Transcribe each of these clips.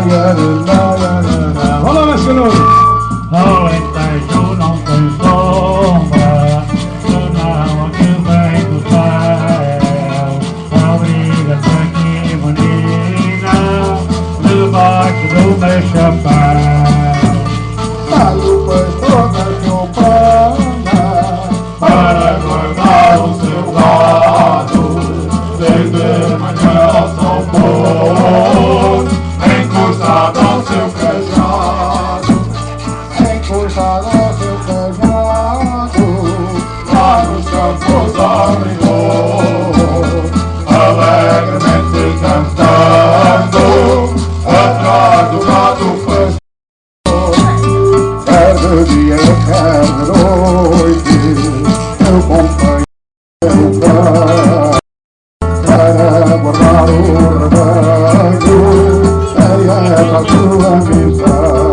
Vamos lá, mais novo. Alentejo não tem sombra, senão a que vem do céu. Obriga-te aqui, menina, debaixo do meu chapéu. Sai o pastor da choupana Para guardar o seu gado, desde manhã ao sol pôr, encostado ao seu cajado. encostado ao seu cajado, Lá nos campos ao rigor, alegremente cantando, atrás do gado pastor. quer de dia, quer de noite, eu acompanho o cão para guardar o rebanho, é essa a sua missão.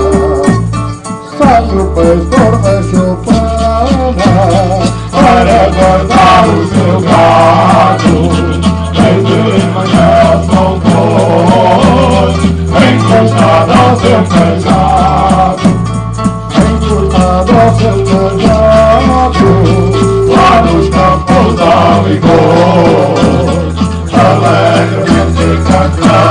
Sai o pastor da choupana Para guardar o seu gado, desde manhã ao sol pôr, encostado ao seu cajado. encostado ao seu cajado, Lá nos campos ao rigor, alegremente cantando.